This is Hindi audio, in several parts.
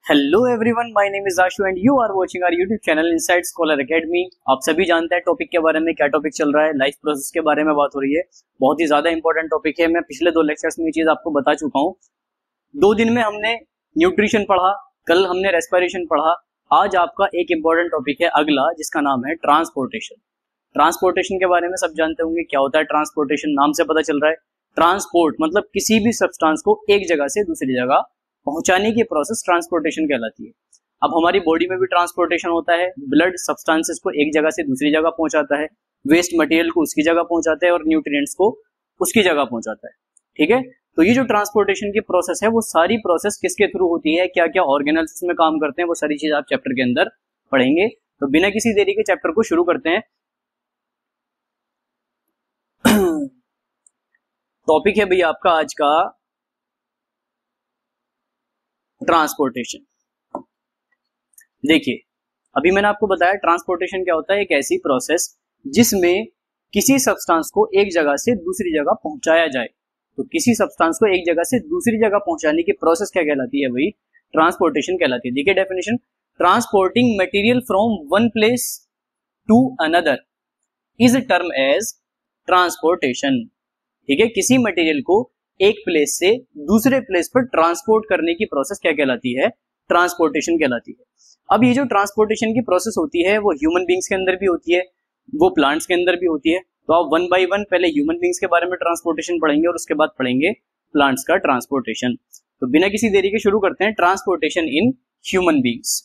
Hello everyone, my name is Ashu and you are watching our YouTube channel Inside Scholar Academy. आप सभी जानते हैं टॉपिक के बारे में, क्या टॉपिक चल रहा है, लाइफ प्रोसेस के बारे में बात हो रही है। बहुत ही ज्यादा इंपॉर्टेंट टॉपिक है। मैं पिछले 2 लेक्चर्स में ये चीज आपको बता चुका हूँ। 2 दिन में हमने न्यूट्रिशन पढ़ा, कल हमने रेस्पिरेशन पढ़ा। आज आपका एक इंपॉर्टेंट टॉपिक है अगला, जिसका नाम है ट्रांसपोर्टेशन। ट्रांसपोर्टेशन के बारे में सब जानते होंगे, क्या होता है ट्रांसपोर्टेशन, नाम से पता चल रहा है। ट्रांसपोर्ट मतलब किसी भी सब्सटेंस को एक जगह से दूसरी जगह पहुंचाने की प्रोसेस ट्रांसपोर्टेशन कहलाती है। अब हमारी बॉडी में भी ट्रांसपोर्टेशन होता है। ब्लड सब्सटेंसेस को एक जगह से दूसरी जगह पहुंचाता है, वेस्ट मटेरियल को उसकी जगह पहुंचाता है और न्यूट्रिएंट्स को उसकी जगह पहुंचाता है। ठीक है, तो ये जो ट्रांसपोर्टेशन की प्रोसेस है वो सारी प्रोसेस किसके थ्रू होती है, क्या क्या ऑर्गेनल्स इसमें काम करते हैं, वो सारी चीज आप चैप्टर के अंदर पढ़ेंगे। तो बिना किसी देरी के चैप्टर को शुरू करते हैं। टॉपिक है भैया आपका आज का ट्रांसपोर्टेशन। देखिए, अभी मैंने आपको बताया ट्रांसपोर्टेशन क्या होता है। एक ऐसी प्रोसेस जिसमें किसी सब्सटेंस को एक जगह से दूसरी जगह पहुंचाया जाए। तो किसी सब्सटेंस को एक जगह से दूसरी जगह पहुंचाने की प्रोसेस क्या कहलाती है, वही ट्रांसपोर्टेशन कहलाती है। देखिए definition, transporting material from one place to another is term as transportation. ठीक है, किसी मटेरियल को एक प्लेस से दूसरे प्लेस पर ट्रांसपोर्ट करने की प्रोसेस क्या कहलाती है, ट्रांसपोर्टेशन कहलाती है। अब ये जो ट्रांसपोर्टेशन की प्रोसेस होती है वो ह्यूमन बींग्स के अंदर भी होती है, वो प्लांट्स के अंदर भी होती है। तो आप 1 बाय 1 पहले ह्यूमन बींग्स के बारे में ट्रांसपोर्टेशन पढ़ेंगे और उसके बाद पढ़ेंगे प्लांट्स का ट्रांसपोर्टेशन। तो बिना किसी देरी के शुरू करते हैं ट्रांसपोर्टेशन इन ह्यूमन बींग्स।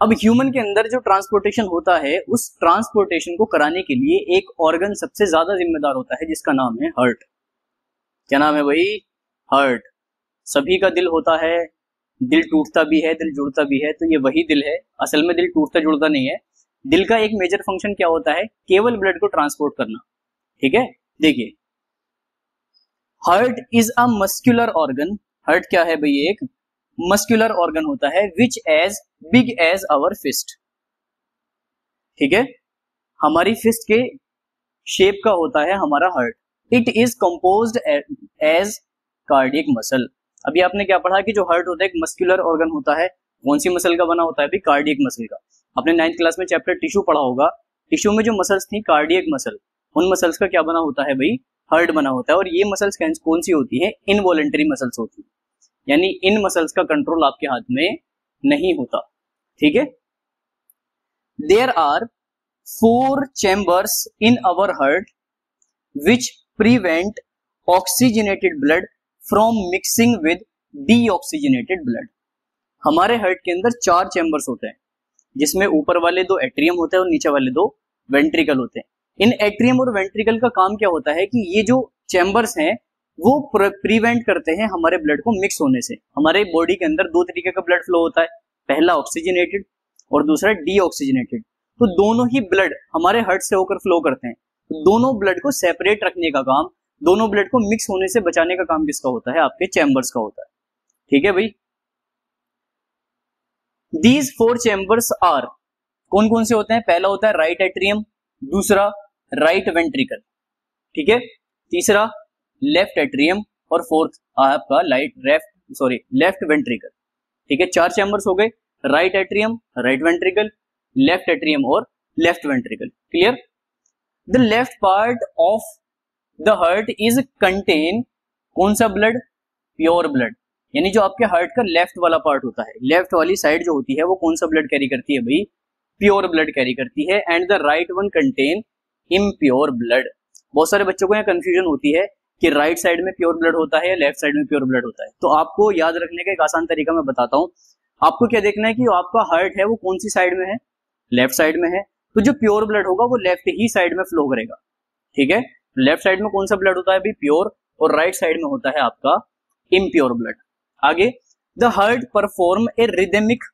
अब ह्यूमन के अंदर जो ट्रांसपोर्टेशन होता है, उस ट्रांसपोर्टेशन को कराने के लिए एक ऑर्गन सबसे ज्यादा जिम्मेदार होता है, जिसका नाम है हार्ट। क्या नाम है भाई? हार्ट। सभी का दिल होता है, दिल टूटता भी है, दिल जुड़ता भी है, तो ये वही दिल है। असल में दिल टूटता जुड़ता नहीं है। दिल का एक मेजर फंक्शन क्या होता है, केवल ब्लड को ट्रांसपोर्ट करना। ठीक है, देखिए, heart is a muscular organ. Heart क्या है भाई? एक मस्कुलर ऑर्गन होता है, which as big as our fist. ठीक है, हमारी फिस्ट के शेप का होता है हमारा heart. It is composed as cardiac muscle. अभी आपने क्या पढ़ा कि जो हार्ट होता है एक मस्कुलर ऑर्गन होता है। कौन सी मसल का बना होता है? भी कार्डियक मसल का। आपने 9th क्लास में चैप्टर टिश्यू पढ़ा होगा। टिश्यू में जो मसल्स थी कार्डियक मसल, उन मसल्स का क्या बना होता है भाई? हार्ट बना होता है। और ये मसल्स कौन सी होती है? इनवॉलंटरी मसल्स होती है, यानी इन मसल्स का कंट्रोल आपके हाथ में नहीं होता। ठीक है, there are 4 chambers in our heart which prevent oxygenated blood from mixing with deoxygenated blood. हमारे हार्ट के अंदर 4 चैम्बर्स होते हैं, जिसमें ऊपर वाले 2 एट्रियम होते हैं और नीचे वाले 2 वेंट्रिकल होते हैं। इन एट्रियम और वेंट्रिकल का काम क्या होता है कि ये जो चैम्बर्स हैं वो प्रिवेंट करते हैं हमारे ब्लड को मिक्स होने से। हमारे बॉडी के अंदर 2 तरीके का ब्लड फ्लो होता है, पहला ऑक्सीजनेटेड और दूसरा डीऑक्सीजनेटेड। तो दोनों ही ब्लड हमारे हार्ट से होकर फ्लो करते हैं। तो दोनों ब्लड को सेपरेट रखने का काम, दोनों ब्लड को मिक्स होने से बचाने का काम किसका होता है? आपके चैम्बर्स का होता है। ठीक है भाई, दीज 4 चैम्बर्स आर, कौन कौन से होते हैं? पहला होता है राइट एट्रियम, दूसरा राइट वेंट्रिकल, ठीक है, तीसरा लेफ्ट एट्रियम और फोर्थ आपका लेफ्ट वेंट्रिकल। ठीक है, 4 चैम्बर्स हो गए, right atrium, right ventricle, left atrium और left ventricle. Clear? The left part of the heart is contain कौन सा ब्लड? Pure blood. यानी जो आपके हार्ट का लेफ्ट वाला पार्ट होता है, लेफ्ट वाली साइड जो होती है वो कौन सा ब्लड कैरी करती है भाई? प्योर ब्लड कैरी करती है। And the right one contain impure blood. बहुत सारे बच्चों को यहाँ कंफ्यूजन होती है कि राइट साइड में प्योर ब्लड होता है या लेफ्ट साइड में प्योर ब्लड होता है। तो आपको याद रखने का एक आसान तरीका मैं बताता हूँ। आपको क्या देखना है कि आपका हार्ट है वो कौन सी साइड में है? लेफ्ट साइड में है। तो जो प्योर ब्लड होगा वो लेफ्ट ही साइड में फ्लो करेगा। ठीक है, लेफ्ट साइड में कौन सा ब्लड होता है भी? प्योर। और राइट साइड में होता है आपका इम्प्योर ब्लड। आगे, the heart perform a rhythmic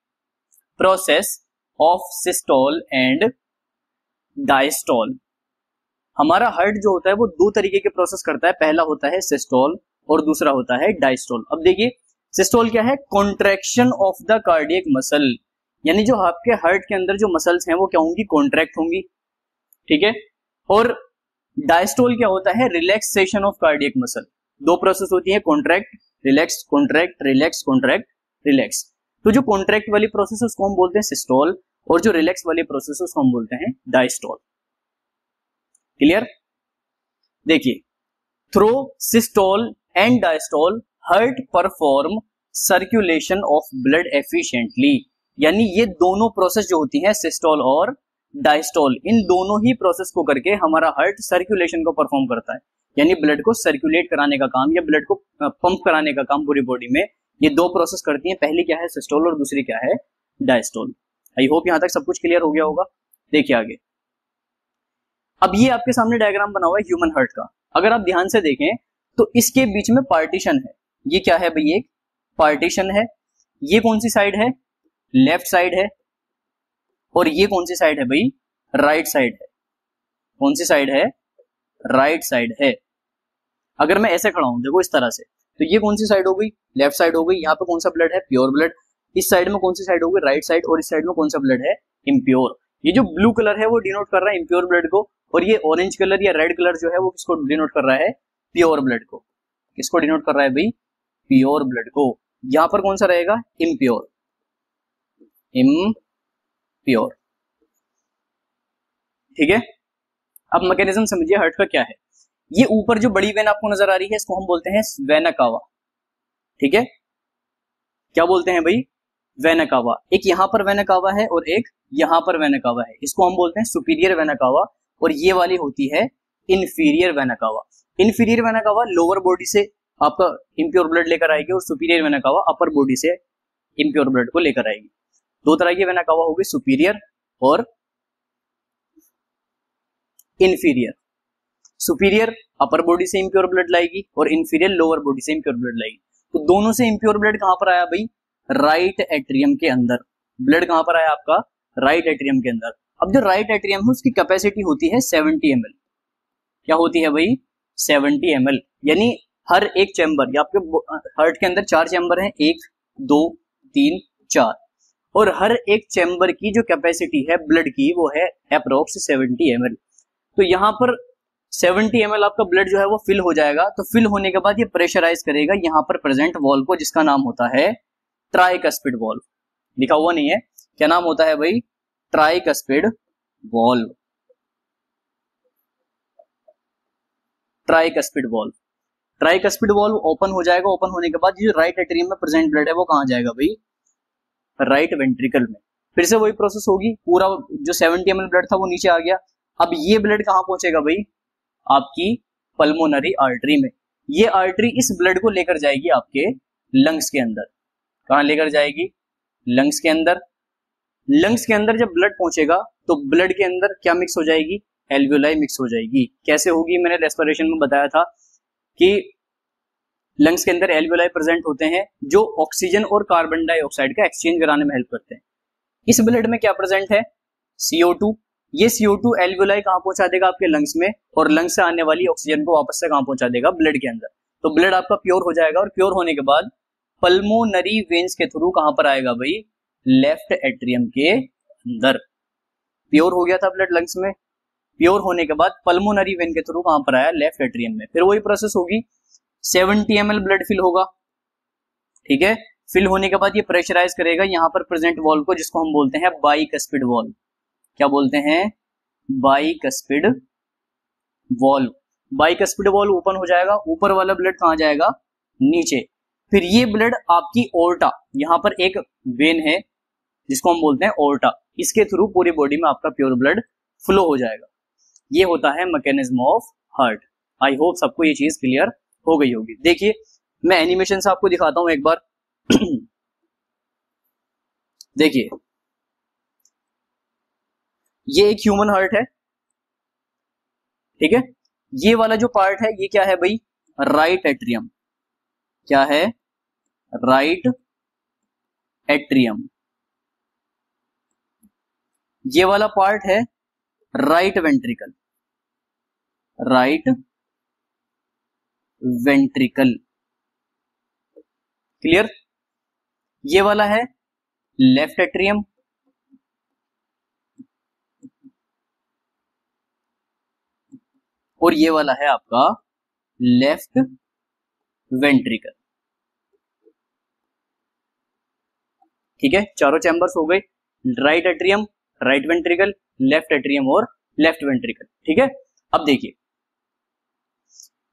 process of systole and diastole. हमारा हार्ट जो होता है वो 2 तरीके के प्रोसेस करता है। पहला होता है सिस्टोल और दूसरा होता है डायस्टोल। अब देखिए, सिस्टोल क्या है? Contraction of the cardiac muscle, यानी जो आपके हार्ट के अंदर जो मसल्स हैं वो क्या होंगी? कॉन्ट्रैक्ट होंगी। ठीक है, और डायस्टोल क्या होता है? Relaxation of cardiac muscle. 2 process होती है, contract relax, contract relax, contract relax. तो जो कॉन्ट्रैक्ट वाली प्रोसेस है उसको हम बोलते हैं सिस्टोल, और जो रिलैक्स वाली प्रोसेस है उसको हम बोलते हैं डायस्टोल। क्लियर? देखिए, through systole and diastole heart perform circulation of blood efficiently. यानी ये दोनों प्रोसेस जो होती हैं सिस्टोल और डायस्टोल, इन दोनों ही प्रोसेस को करके हमारा हार्ट सर्कुलेशन को परफॉर्म करता है, यानी ब्लड को सर्कुलेट कराने का काम या ब्लड को पंप कराने का काम पूरी बॉडी में ये दो प्रोसेस करती हैं। पहली क्या है सिस्टोल और दूसरी क्या है डायस्टोल। आई होप यहां तक सब कुछ क्लियर हो गया होगा। देखिए आगे, अब ये आपके सामने डायग्राम बना हुआ है ह्यूमन हार्ट का। अगर आप ध्यान से देखें तो इसके बीच में पार्टीशन है। ये क्या है भाई, एक पार्टीशन है। ये कौन सी साइड है, लेफ्ट साइड है, और ये कौन सी साइड है भाई, राइट साइड है। कौन सी साइड है, राइट साइड है। अगर मैं ऐसे खड़ा हूं देखो इस तरह से, तो ये कौन सी साइड हो गई, लेफ्ट साइड हो गई। यहाँ पे कौन सा ब्लड है, प्योर ब्लड। इस साइड में कौन सी साइड हो गई, राइट साइड, और इस साइड में कौन सा ब्लड है, इम्प्योर। ये जो ब्लू कलर है वो डिनोट कर रहा है इम्प्योर ब्लड को, और ये ऑरेंज कलर या रेड कलर जो है वो किसको डिनोट कर रहा है, प्योर ब्लड को। किसको डिनोट कर रहा है भाई, प्योर ब्लड को। यहां पर कौन सा रहेगा, इम्प्योर, इम्प्योर। ठीक है, अब मैकेनिज्म समझिए हार्ट का क्या है। ये ऊपर जो बड़ी वेन आपको नजर आ रही है इसको हम बोलते हैं वेना कावा। ठीक है, क्या बोलते हैं भाई, वेना कावा। एक यहां पर वेना कावा है और एक यहां पर वेना कावा है, इसको हम बोलते हैं सुपीरियर वेना कावा, और ये वाली होती है inferior vena cava. Inferior vena cava lower body से आपका इम्प्योर ब्लड लेकर आएगी, और superior vena cava upper body से इम्प्योर ब्लड को लेकर आएगी। दो तरह की वेना कावा होगी, सुपीरियर और इंफीरियर। सुपीरियर अपर बॉडी से इम्प्योर ब्लड लाएगी और इंफीरियर लोअर बॉडी से इम्प्योर ब्लड लाएगी। तो दोनों से इम्प्योर ब्लड कहां पर आया भाई, राइट एट्रियम के अंदर। ब्लड कहां पर आया आपका, राइट एट्रियम के अंदर। अब जो राइट एट्रियम है उसकी कैपेसिटी होती है 70 ml। क्या होती है भाई, 70 ml। यानी हर एक चैम्बर, या आपके हार्ट के अंदर 4 चैम्बर हैं, 1 2 3 4, और हर एक चैम्बर की जो कैपेसिटी है ब्लड की वो है अप्रोक्स 70 ml। तो यहां पर 70 ml आपका ब्लड जो है वो फिल हो जाएगा। तो फिल होने के बाद ये प्रेशराइज करेगा यहां पर प्रेजेंट वॉल्व को, जिसका नाम होता है ट्राइकस्पिड वॉल्व। लिखा हुआ नहीं है, क्या नाम होता है भाई, tricuspid valve. Tricuspid valve, tricuspid valve open हो जाएगा। ओपन होने के बाद जो राइट एट्रियम में प्रेजेंट ब्लड है वो कहां जाएगा भाई, राइट वेंट्रिकल में। फिर से वही प्रोसेस होगी, पूरा जो 70 ml ब्लड था वो नीचे आ गया। अब ये ब्लड कहां पहुंचेगा भाई, आपकी पल्मोनरी आर्टरी में। ये आर्टरी इस ब्लड को लेकर जाएगी आपके लंग्स के अंदर। कहां लेकर जाएगी, लंग्स के अंदर। लंग्स के अंदर जब ब्लड पहुंचेगा तो ब्लड के अंदर क्या मिक्स हो जाएगी, एल्वियोलाई मिक्स हो जाएगी। कैसे होगी, मैंने रेस्पिरेशन में बताया था कि लंग्स के अंदर एल्वियोलाई प्रेजेंट होते हैं जो ऑक्सीजन और कार्बन डाइऑक्साइड का एक्सचेंज कराने में हेल्प करते हैं। इस ब्लड में क्या प्रेजेंट है, CO2। ये CO2 एल्वियोलाई कहां पहुंचा देगा, आपके लंग्स में, और लंग्स से आने वाली ऑक्सीजन को वापस से कहां पहुंचा देगा, ब्लड के अंदर। तो ब्लड आपका प्योर हो जाएगा, और प्योर होने के बाद पल्मोनरी वेन्स के थ्रू कहां पर आएगा भाई, लेफ्ट एट्रियम के अंदर। प्योर हो गया था ब्लड लंग्स में, प्योर होने के बाद पल्मोनरी वेन के थ्रू कहां पर आया, लेफ्ट एट्रियम में। फिर वही प्रोसेस होगी, 70 ml ब्लड फिल होगा। ठीक है, फिल होने के बाद ये प्रेशराइज करेगा यहां पर प्रेजेंट वॉल्व को, जिसको हम बोलते हैं बाइकस्पिड वॉल्व। क्या बोलते हैं, bicuspid valve. Bicuspid valve open हो जाएगा, ऊपर वाला ब्लड कहां जाएगा, नीचे। फिर ये ब्लड आपकी ओर्टा, यहां पर एक वेन है जिसको हम बोलते हैं ओर्टा, इसके थ्रू पूरी बॉडी में आपका प्योर ब्लड फ्लो हो जाएगा। ये होता है mechanism of heart. I hope सबको ये चीज क्लियर हो गई होगी। देखिए मैं एनिमेशन से आपको दिखाता हूं एक बार। देखिए ये एक ह्यूमन हार्ट है, ठीक है। ये वाला जो पार्ट है ये क्या है भाई, राइट एट्रियम। क्या है, राइट एट्रियम। ये वाला पार्ट है right ventricle, right ventricle. Clear. ये वाला है लेफ्ट एट्रियम, और ये वाला है आपका लेफ्ट वेंट्रिकल। ठीक है, चारों चैम्बर्स हो गए, right atrium, right ventricle, left atrium और लेफ्ट वेंट्रिकल। ठीक है, अब देखिए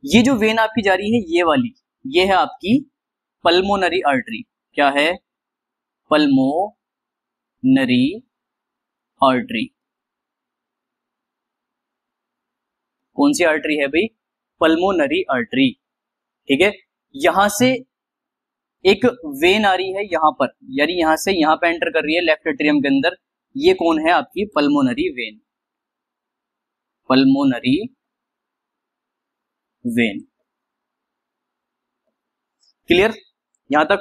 ये जो वेन आपकी जा रही है ये वाली, ये है आपकी पल्मोनरी आर्टरी। क्या है? Pulmonary artery. कौन सी आर्टरी है भाई? Pulmonary artery. ठीक है, यहां से एक वेन आ रही है यहां पर, यानी यहां से यहां पे एंटर कर रही है लेफ्ट एट्रियम के अंदर। ये कौन है? आपकी pulmonary vein, pulmonary vein. Clear यहां तक?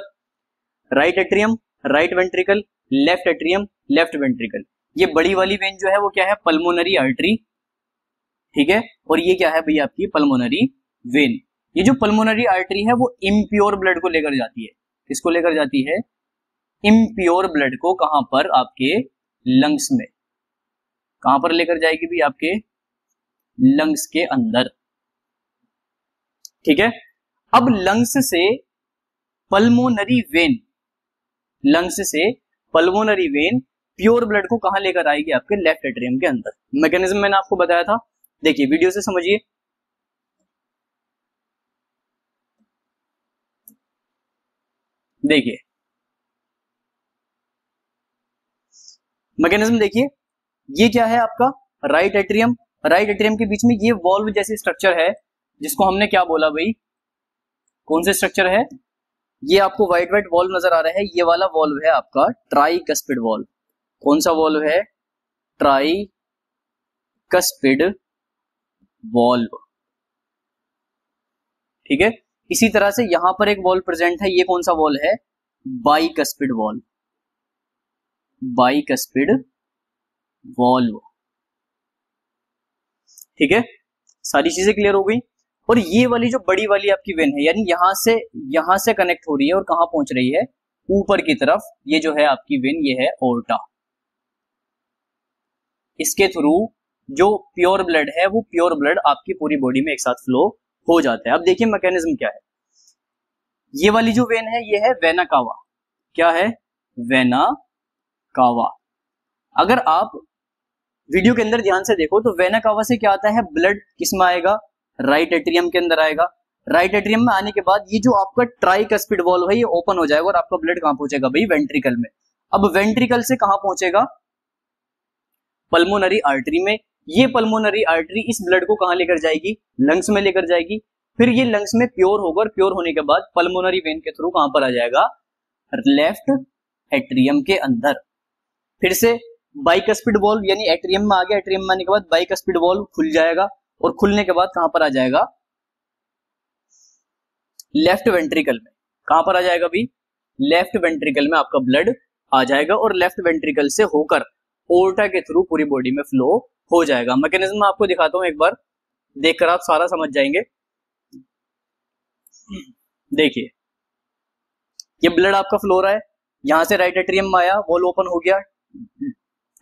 Right atrium, right ventricle, left atrium, left ventricle. ये बड़ी वाली वेन जो है वो क्या है? Pulmonary artery. ठीक है, और ये क्या है भैया? आपकी पल्मोनरी वेन। ये जो पल्मोनरी आर्टरी है वो इम्प्योर ब्लड को लेकर जाती है। किसको लेकर जाती है? इम्प्योर ब्लड को। कहां पर? आपके लंग्स में। कहां पर लेकर जाएगी भी? आपके लंग्स के अंदर। ठीक है, अब लंग्स से पल्मोनरी वेन, लंग्स से पल्मोनरी वेन प्योर ब्लड को कहां लेकर आएगी? आपके लेफ्ट एट्रियम के अंदर। मैकेनिज्म मैंने आपको बताया था, देखिए वीडियो से समझिए। देखिए मैकेनिज्म देखिए, ये क्या है आपका? Right atrium. राइट एट्रियम के बीच में ये वॉल्व जैसी स्ट्रक्चर है, जिसको हमने क्या बोला भाई? कौन से स्ट्रक्चर है? ये आपको व्हाइट व्हाइट वॉल्व नजर आ रहा है, ये वाला वॉल्व है आपका ट्राइकस्पिड वॉल्व। कौन सा वॉल्व है? Tricuspid valve. ठीक है, इसी तरह से यहां पर एक वॉल्व प्रेजेंट है, ये कौन सा वॉल्व है? Bicuspid valve, bicuspid valve. ठीक है, सारी चीजें क्लियर हो गई। और ये वाली जो बड़ी वाली आपकी वेन है, यानी यहां से कनेक्ट हो रही है और कहां पहुंच रही है? ऊपर की तरफ। ये जो है आपकी वेन, ये है ओर्टा। इसके थ्रू जो प्योर ब्लड है वो प्योर ब्लड आपकी पूरी बॉडी में एक साथ फ्लो हो जाता है। अब देखिए मैकेनिज्म क्या है। ये वाली जो वेन है ये है वेना कावा। क्या है? Vena cava. अगर आप वीडियो के अंदर ध्यान से देखो तो वेना कावा से क्या आता है? ब्लड किसमें आएगा? राइट एट्रियम के अंदर आएगा। राइट एट्रियम में आने के बाद ये जो आपका ट्राइकस्पिड वॉल्व है ये ओपन हो जाएगा और आपका ब्लड कहां पहुंचेगा भाई? वेंट्रिकल में। अब वेंट्रिकल से कहां पहुंचेगा? पल्मोनरी आर्टरी में। ये पल्मोनरी आर्टरी इस ब्लड को कहां लेकर जाएगी? लंग्स में लेकर जाएगी। फिर ये लंग्स में प्योर होकर, प्योर होने के बाद पल्मोनरी वेन के थ्रू कहां पर आ जाएगा? लेफ्ट एट्रियम के अंदर। फिर से बाइकस्पिड वॉल्व, यानी एट्रियम में आ गया, एट्रियम में आने के बाद बाइकस्पिड वॉल्व खुल जाएगा और खुलने के बाद कहां पर आ जाएगा? लेफ्ट वेंट्रिकल में। कहां पर आ जाएगा भी? लेफ्ट वेंट्रिकल में आपका ब्लड आ जाएगा और लेफ्ट वेंट्रिकल से होकर ओर्टा के थ्रू पूरी बॉडी में फ्लो हो जाएगा। मैकेनिज्म मैं आपको दिखाता हूं, एक बार देखकर आप सारा समझ जाएंगे। देखिए ये ब्लड आपका फ्लो रहा है, यहां से राइट एट्रियम में आया, वॉल ओपन हो गया,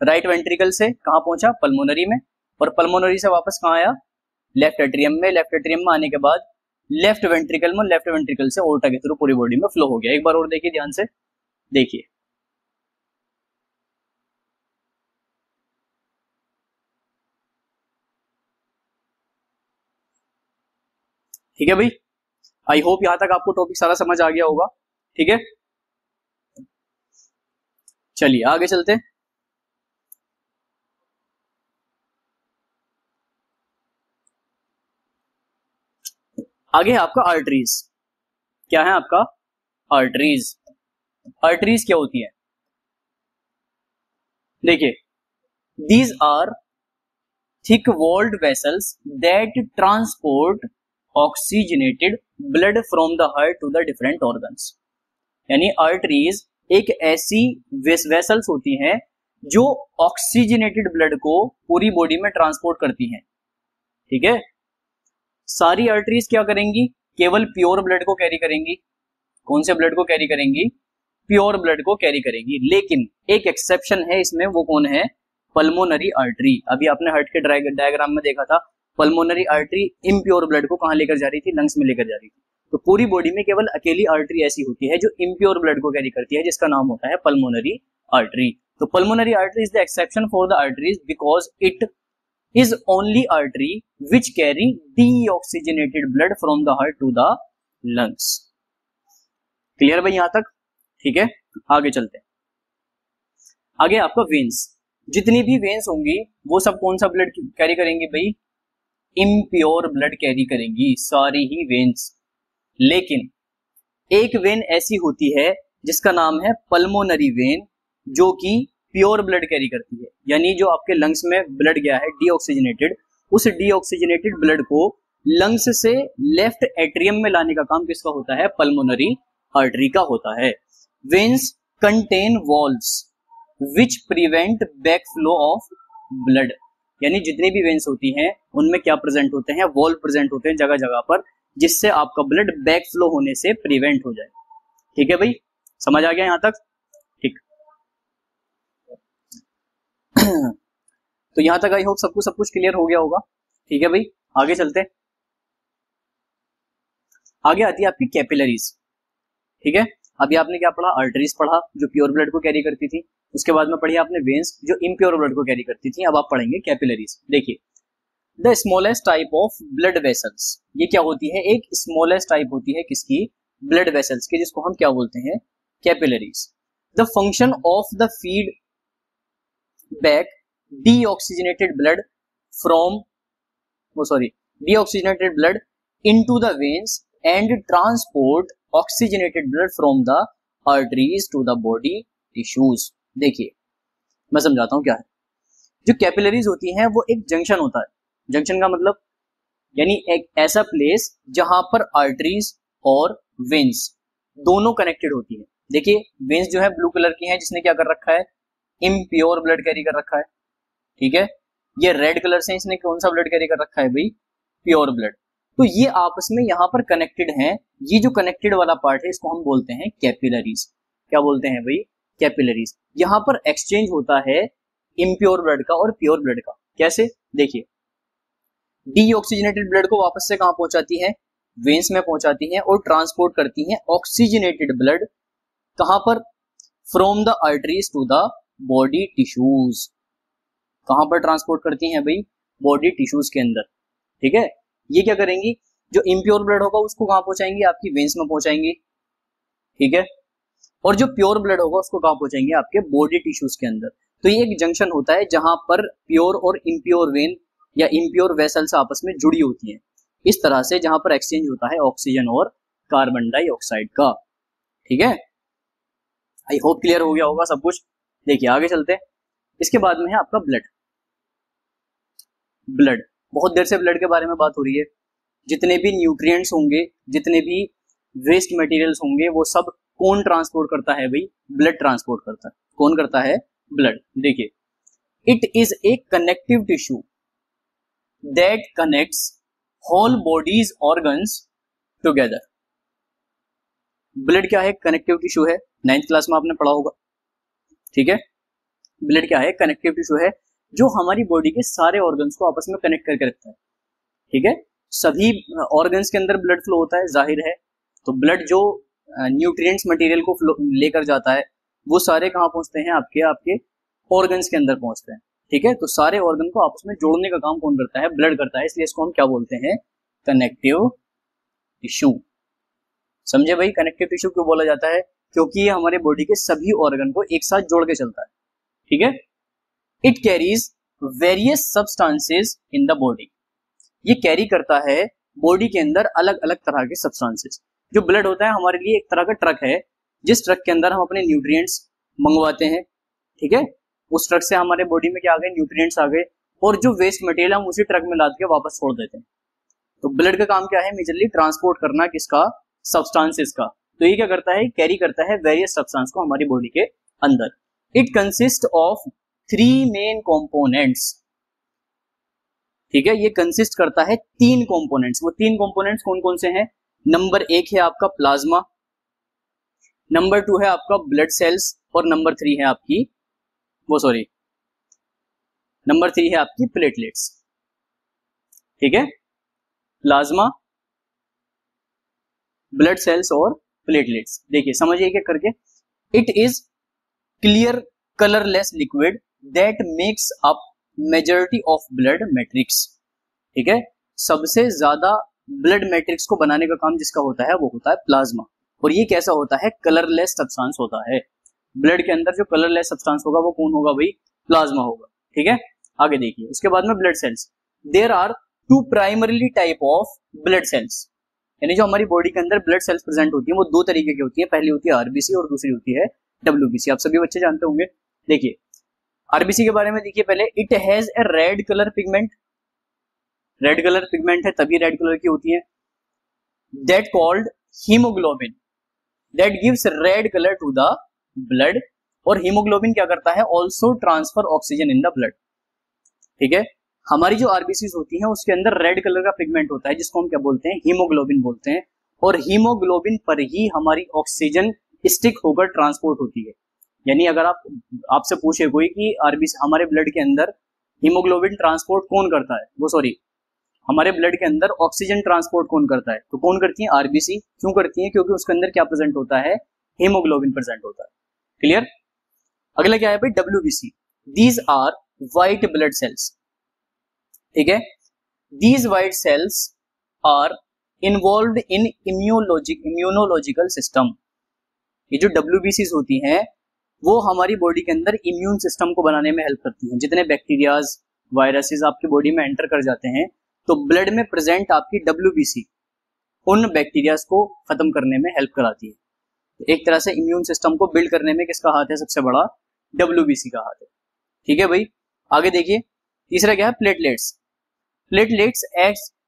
राइट वेंट्रिकल से कहां पहुंचा? पल्मोनरी में। और पल्मोनरी से वापस कहां आया? लेफ्ट एट्रियम में। लेफ्ट एट्रियम में आने के बाद लेफ्ट वेंट्रिकल में, लेफ्ट वेंट्रिकल से ओर्टा के थ्रू पूरी बॉडी में फ्लो हो गया। एक बार और देखिए ध्यान से, देखिए ठीक है भाई। आई होप यहां तक आपको टॉपिक सारा समझ आ गया होगा। ठीक है, चलिए आगे चलते हैं। आगे है आपका आर्टरीज। क्या है आपका? आर्टरीज। आर्टरीज क्या होती है? देखिए, these are thick walled vessels that transport oxygenated blood from the heart to the different organs. यानी आर्टरीज एक ऐसी वेसल्स होती हैं जो ऑक्सीजनेटेड ब्लड को पूरी बॉडी में ट्रांसपोर्ट करती हैं। ठीक है, सारी आर्टरीज क्या करेंगी? केवल प्योर ब्लड को कैरी करेंगी। कौन से ब्लड को कैरी करेंगी? प्योर ब्लड को कैरी करेंगी। लेकिन एक एक्सेप्शन है इसमें, वो कौन है? Pulmonary artery. अभी आपने हार्ट के डायग्राम में देखा था, पल्मोनरी आर्टरी इम्प्योर ब्लड को कहां लेकर जा रही थी? लंग्स में लेकर जा रही थी। तो पूरी बॉडी में केवल अकेली आर्टरी ऐसी होती है जो इम्प्योर ब्लड को कैरी करती है, जिसका नाम होता है पल्मोनरी आर्टरी। तो pulmonary artery is the exception for the arteries because it is only artery which carry deoxygenated blood from the heart to the lungs. Clear भाई यहां तक? ठीक है, आगे चलते हैं। आगे आपका वेन्स, जितनी भी वेन्स होंगी वो सब कौन सा ब्लड कैरी करेंगी भाई? इम्प्योर ब्लड कैरी करेंगी सारी ही वेन्स। लेकिन एक वेन ऐसी होती है जिसका नाम है पल्मोनरी वेन, जो कि प्योर ब्लड कैरी करती है, यानी जो आपके लंग्स में ब्लड गया है डीऑक्सीजनेटेड, उस डीऑक्सीजनेटेड ब्लड को लंग्स से लेफ्ट एट्रियम में लाने का काम किसका होता है? पल्मोनरी आर्टरी का होता है। Veins contain walls which prevent backflow of blood, यानी जितनी भी वेन्स होती हैं उनमें क्या प्रेजेंट होते हैं? वॉल प्रेजेंट होते हैं जगह जगह पर, जिससे आपका ब्लड बैकफ्लो होने से प्रिवेंट हो जाए। ठीक है भाई, समझ आ गया यहां तक? ठीक तो यहां तक आई होप सब कुछ क्लियर हो गया होगा। ठीक है भाई, आगे चलते हैं। आगे आती है आपकी कैपिलरीज। ठीक है, अभी आपने क्या पढ़ा? आर्टरीज पढ़ा जो प्योर ब्लड को कैरी करती थी, उसके बाद में पढ़ी आपने वेन्स जो इम्प्योर ब्लड को कैरी करती थी। अब आप पढ़ेंगे कैपिलरीज। देखिए, the smallest type of blood vessels, ये क्या होती है? एक स्मॉलेस्ट टाइप होती है किसकी? ब्लड वेसल्स की, जिसको हम क्या बोलते हैं? Capillaries. The function of the feed back deoxygenated blood from deoxygenated blood into the veins and transport oxygenated blood from the arteries to the body tissues. देखिए, मैं समझाता हूं क्या है। जो कैपिलरीज होती हैं वो एक जंक्शन होता है। जंक्शन का मतलब यानी एक ऐसा प्लेस जहां पर आर्टरीज और वेन्स दोनों कनेक्टेड होती है। देखिए, वेन्स जो है ब्लू कलर की हैं, जिसने क्या कर रखा है? इम्प्योर ब्लड कैरी कर रखा है। ठीक है, ये रेड कलर से इसने कौन सा ब्लड कैरी कर रखा है भाई? Pure blood. तो ये आपस में यहां पर कनेक्टेड हैं। ये जो कनेक्टेड वाला पार्ट है इसको हम बोलते हैं कैपिलरीज। क्या बोलते हैं भाई? कैपिलरीज। यहां पर एक्सचेंज होता है इम्प्योर ब्लड का और प्योर ब्लड का। कैसे? देखिए, डीऑक्सीजनेटेड ब्लड को वापस से कहां पहुंचाती है? वेन्स में पहुंचाती है और ट्रांसपोर्ट करती है ऑक्सीजनेटेड ब्लड कहां पर? From the arteries to the body tissues. कहां पर ट्रांसपोर्ट करती हैं भाई? बॉडी टिश्यूज के अंदर। ठीक है, ये क्या करेंगी? जो इम्प्योर ब्लड होगा उसको कहां पहुंचाएंगे? आपकी वेन्स में पहुंचाएंगे। ठीक है, और जो प्योर ब्लड होगा उसको कहां पहुंचाएंगे? आपके बॉडी टिश्यूज के अंदर। तो ये एक जंक्शन होता है जहां पर प्योर और इम्प्योर वेन या इम्प्योर वेसल्स आपस में जुड़ी होती हैं, इस तरह से, जहां पर एक्सचेंज होता है ऑक्सीजन और कार्बन डाइऑक्साइड का। ठीक है, आई होप क्लियर हो गया होगा सब कुछ। देखिए, आगे चलते हैं। इसके बाद में है आपका ब्लड। ब्लड, बहुत देर से ब्लड के बारे में बात हो रही है। जितने भी न्यूट्रिएंट्स होंगे, जितने भी वेस्ट मटेरियल्स होंगे, वो सब कौन ट्रांसपोर्ट करता है भाई? ब्लड ट्रांसपोर्ट करता है। कौन करता है? ब्लड। देखिए, it is a connective tissue that connects whole body's organs together. Blood क्या है? कनेक्टिव टिश्यू है। 9th क्लास में आपने पढ़ा होगा। ठीक है, ब्लड क्या है? कनेक्टिव टिश्यू है जो हमारी बॉडी के सारे ऑर्गन्स को आपस में कनेक्ट करके रखता है। ठीक है, सभी ऑर्गन्स के अंदर ब्लड फ्लो होता है, जाहिर है। तो ब्लड जो न्यूट्रिएंट्स मटेरियल को लेकर जाता है वो सारे कहाँ पहुंचते हैं? आपके ऑर्गन्स के अंदर पहुंचते हैं। ठीक है, तो सारे ऑर्गन को आपस में जोड़ने का काम कौन करता है? ब्लड करता है। इसलिए इसको हम क्या बोलते हैं? Connective tissue. समझे भाई? कनेक्टिव टिश्यू क्यों बोला जाता है? क्योंकि ये हमारे बॉडी के सभी ऑर्गन को एक साथ जोड़ के चलता है। ठीक है, it carries various substances in the body. ये कैरी करता है बॉडी के अंदर अलग अलग तरह के सब्सटेंसेस। जो ब्लड होता है हमारे लिए एक तरह का ट्रक है, जिस ट्रक के अंदर हम अपने न्यूट्रिएंट्स मंगवाते हैं। ठीक है, उस ट्रक से हमारे बॉडी में क्या आ गए? न्यूट्रिएंट्स आ गए, और जो वेस्ट मटेरियल हम उसी ट्रक में लाद के वापस छोड़ देते हैं। तो ब्लड का काम क्या है? मेजरली ट्रांसपोर्ट करना किसका? सब्सटेंसेस का। तो ये क्या करता है? कैरी करता है वेरियस सब्सटेंस को हमारी बॉडी के अंदर। It consist of 3 main components. ठीक है, ये कंसिस्ट करता है 3 कंपोनेंट्स। वो 3 कंपोनेंट्स कौन कौन से हैं? नंबर 1 है आपका प्लाज्मा, नंबर 2 है आपका ब्लड सेल्स, और नंबर 3 है आपकी नंबर 3 है आपकी प्लेटलेट्स। ठीक है, प्लाज्मा, ब्लड सेल्स और प्लेटलेट्स। देखिए समझिए क्या करके, it is clear colourless liquid that makes up majority of blood matrix. ठीक है, सबसे ज्यादा ब्लड मैट्रिक्स को बनाने का काम जिसका होता है वो होता है प्लाज्मा। और ये कैसा होता है, कलरलेस सब्सटेंस होता है। ब्लड के अंदर जो कलरलेस सब्सटेंस होगा वो कौन होगा भाई, प्लाज्मा होगा। ठीक है, आगे देखिए उसके बाद में blood cells. There are two primarily type of blood cells, यानी जो हमारी बॉडी के अंदर ब्लड सेल्स प्रेजेंट होती है वो दो तरीके की होती है। पहली होती है आरबीसी और दूसरी होती है डब्ल्यूबीसी। आप सभी बच्चे जानते होंगे। देखिए आरबीसी के बारे में देखिए पहले, it has a red colour pigment, red colour pigment है तभी रेड कलर की होती है। That called haemoglobin that gives red colour to the blood. और हीमोग्लोबिन क्या करता है, also transfer oxygen in the blood. ठीक है, हमारी जो आरबीसीज होती हैं उसके अंदर रेड कलर का पिगमेंट होता है जिसको हम क्या बोलते हैं, हीमोग्लोबिन बोलते हैं। और हीमोग्लोबिन पर ही हमारी ऑक्सीजन स्टिक होकर ट्रांसपोर्ट होती है। यानी अगर आपसे पूछे कोई कि आरबीसी हमारे ब्लड के अंदर हीमोग्लोबिन ट्रांसपोर्ट कौन करता है, वो सॉरी हमारे ब्लड के अंदर ऑक्सीजन ट्रांसपोर्ट कौन करता है, तो कौन करती है, आरबीसी। क्यों करती है, क्योंकि उसके अंदर क्या प्रेजेंट होता है, हीमोग्लोबिन प्रेजेंट होता है। क्लियर। अगला क्या है भाई, WBC. These are white blood cells. ठीक है, these white cells are involved in immunological system. ये जो डब्ल्यूबीसीज होती हैं वो हमारी बॉडी के अंदर इम्यून सिस्टम को बनाने में हेल्प करती हैं। जितने बैक्टीरियाज वायरसेस आपकी बॉडी में एंटर कर जाते हैं तो ब्लड में प्रेजेंट आपकी डब्ल्यूबीसी उन बैक्टीरियाज को खत्म करने में हेल्प कराती है। तो एक तरह से इम्यून सिस्टम को बिल्ड करने में किसका हाथ है, सबसे बड़ा डब्ल्यूबीसी का हाथ है। ठीक है भाई, आगे देखिए तीसरा क्या है, platelets. Platelets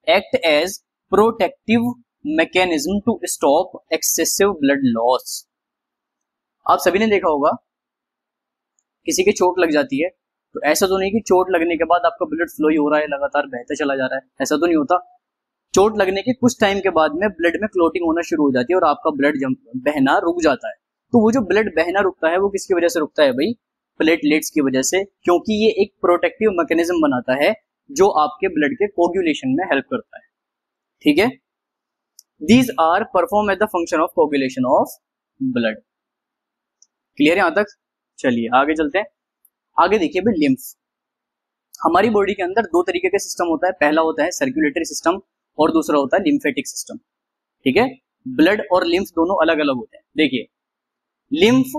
act as protective mechanism to stop excessive blood loss. आप सभी ने देखा होगा किसी की चोट लग जाती है तो ऐसा तो नहीं कि चोट लगने के बाद आपका ब्लड फ्लो ही हो रहा है, लगातार बहता चला जा रहा है, ऐसा तो नहीं होता। चोट लगने के कुछ टाइम के बाद में ब्लड में क्लोटिंग होना शुरू हो जाती है और आपका ब्लड बहना रुक जाता है। तो वो जो ब्लड बहना रुकता है वो किसकी वजह से रुकता है भाई, प्लेटलेट्स की वजह से, क्योंकि ये एक प्रोटेक्टिव मैकेनिज्म बनाता है जो आपके ब्लड के कोगुलेशन में हेल्प करता है। ठीक है, these are perform as the function of coagulation of blood. Clear यहां तक। चलिए आगे चलते हैं। आगे देखिए भाई लिम्फ। हमारी बॉडी के अंदर दो तरीके का सिस्टम होता है, पहला होता है सर्कुलेटरी सिस्टम और दूसरा होता है लिम्फेटिक सिस्टम। ठीक है, ब्लड और लिम्फ दोनों अलग अलग होते हैं। देखिए लिम्फ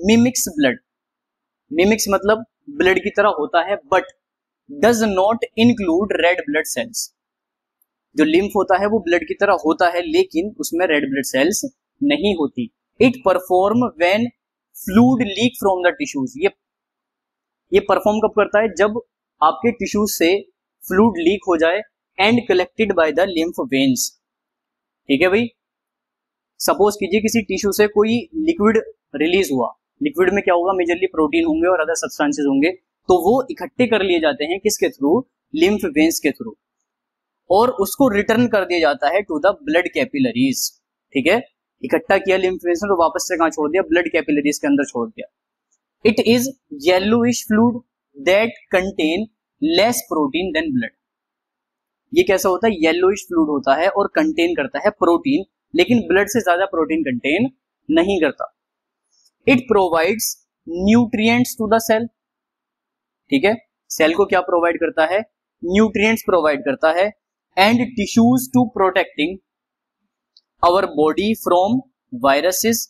मिमिक्स ब्लड, मिमिक्स मतलब ब्लड की तरह होता है, but does not include red blood cells. जो लिम्फ होता है वो ब्लड की तरह होता है लेकिन उसमें रेड ब्लड सेल्स नहीं होती। It perform when fluid leak from the tissues. ये परफॉर्म कब करता है, जब आपके टिश्यूज से फ्लूइड लीक हो जाए and collected by the lymph veins. ठीक है भाई, सपोज कीजिए किसी टिश्यू से कोई लिक्विड रिलीज हुआ, लिक्विड में क्या होगा, मेजरली प्रोटीन होंगे और अदर सब्सटेंसेस होंगे, तो वो इकट्ठे कर लिए जाते हैं किसके थ्रू, लिम्फ वेन्स के थ्रू, और उसको रिटर्न कर दिया जाता है टू द ब्लड कैपिलरीज। ठीक है, इकट्ठा किया लिम्फ वेन्स ने तो वापस से कहां छोड़ दिया, ब्लड कैपिलरीज के अंदर छोड़ दिया। It is yellowish fluid that contain less protein than blood. ये कैसा होता है, येलोइश फ्लूइड होता है और कंटेन करता है प्रोटीन, लेकिन ब्लड से ज्यादा प्रोटीन कंटेन नहीं करता। It provides nutrients to the cell. ठीक है, सेल को क्या प्रोवाइड करता है, न्यूट्रिएंट्स प्रोवाइड करता है, and tissues to protecting our body from viruses,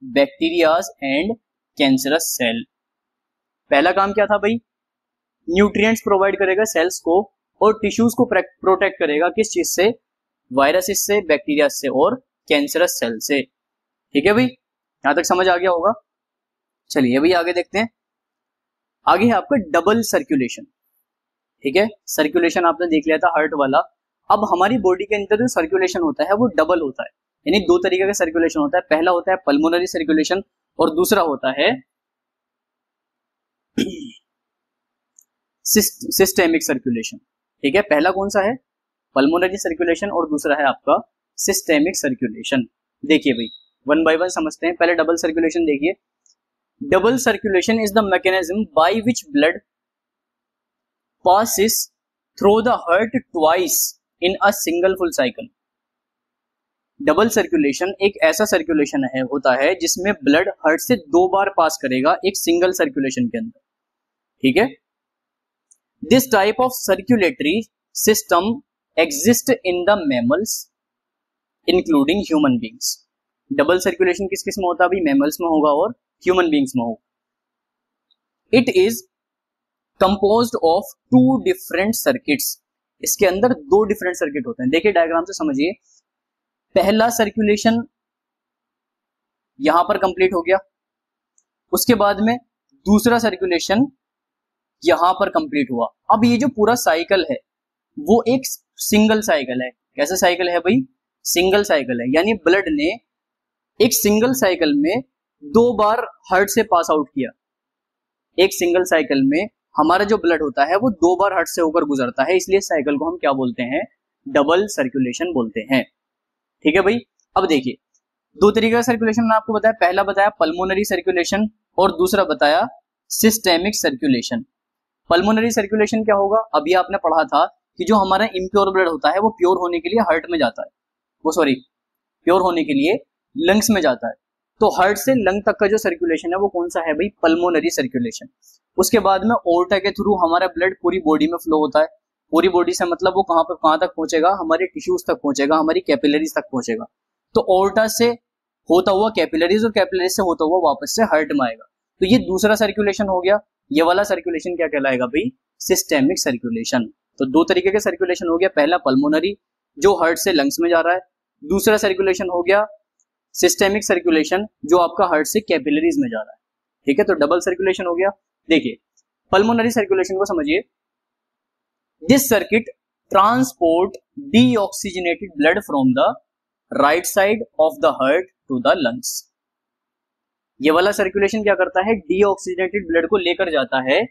bacterias and cancerous cell. पहला काम क्या था भाई, न्यूट्रिएंट्स प्रोवाइड करेगा सेल्स को और टिश्यूज को प्रोटेक्ट करेगा किस चीज से, वायरसेस से, बैक्टीरिया से और कैंसरस सेल से। ठीक है भाई, यहां तक समझ आ गया होगा। चलिए भाई आगे देखते हैं। आगे है आपका डबल सर्कुलेशन। ठीक है, सर्कुलेशन आपने देख लिया था हार्ट वाला। अब हमारी बॉडी के अंदर जो सर्कुलेशन होता है वो डबल होता है, यानी दो तरीके का सर्कुलेशन होता है। पहला होता है पल्मोनरी सर्कुलेशन और दूसरा होता है सिस्टेमिक सर्कुलेशन। ठीक है, पहला कौन सा है, पल्मोनरी सर्कुलेशन और दूसरा है आपका सिस्टेमिक सर्कुलेशन। देखिए भाई वन बाय वन समझते हैं। पहले डबल सर्कुलेशन देखिए। Double circulation is the mechanism by which blood passes through the heart twice in a single full cycle। Double circulation एक ऐसा सर्कुलेशन है होता है जिसमें ब्लड हार्ट से 2 बार पास करेगा एक सिंगल सर्कुलेशन के अंदर, ठीक है। This type of circulatory system exist in the mammals including human beings. Double circulation किस किस में होता है अभी? मैमल्स में होगा और ह्यूमन बींग्स में होगा। It is composed of 2 different circuits. इसके अंदर 2 डिफरेंट सर्किट होते हैं। देखिए डायग्राम से समझिए, पहला सर्कुलेशन यहां पर कंप्लीट हो गया, उसके बाद में दूसरा सर्कुलेशन यहां पर कंप्लीट हुआ। अब ये जो पूरा साइकिल है वो एक सिंगल साइकिल है। कैसा साइकिल है भाई? सिंगल साइकिल है, यानी ब्लड ने एक सिंगल साइकिल में 2 बार हार्ट से पास आउट किया। एक सिंगल साइकिल में हमारा जो ब्लड होता है वो 2 बार हार्ट से होकर गुजरता है, इसलिए साइकिल को हम क्या बोलते हैं? डबल सर्कुलेशन बोलते हैं, ठीक है भाई। अब देखिए 2 तरीके का सर्कुलेशन मैंने आपको बताया। पहला बताया पल्मोनरी सर्कुलेशन और दूसरा बताया सिस्टेमिक सर्कुलेशन। पल्मोनरी सर्कुलेशन क्या होगा? अभी आपने पढ़ा था कि जो हमारा इम्प्योर ब्लड होता है वो प्योर होने के लिए हार्ट में जाता है, प्योर होने के लिए लंग्स में जाता है। तो हार्ट से लंग तक का जो सर्कुलेशन है वो कौन सा है भाई? Pulmonary circulation. उसके बाद में ओर्टा के थ्रू हमारा ब्लड पूरी बॉडी में फ्लो होता है। पूरी बॉडी से मतलब वो कहां तक पहुंचेगा? हमारे टिश्यूज तक पहुंचेगा, हमारी कैपिलरीज तक पहुंचेगा। तो ओर्टा से होता हुआ कैपिलरीज और कैपिलरीज से होता हुआ वापस से हार्ट में आएगा। तो ये दूसरा सर्कुलेशन हो गया। ये वाला सर्कुलेशन क्या कहलाएगा भाई? Systemic circulation. तो 2 तरीके के सर्कुलेशन हो गया। पहला पल्मोनरी जो हार्ट से लंग्स में जा रहा है, दूसरा सर्कुलेशन हो गया सिस्टेमिक सर्कुलेशन जो आपका हार्ट से कैपिलरीज में जा रहा है, ठीक है। तो डबल सर्कुलेशन हो गया। देखिए पल्मोनरी सर्कुलेशन को समझिए। This circuit transport deoxygenated blood from the right side of the heart to the lungs. ये वाला सर्कुलेशन क्या करता है? डीऑक्सीजनेटेड ब्लड को लेकर जाता है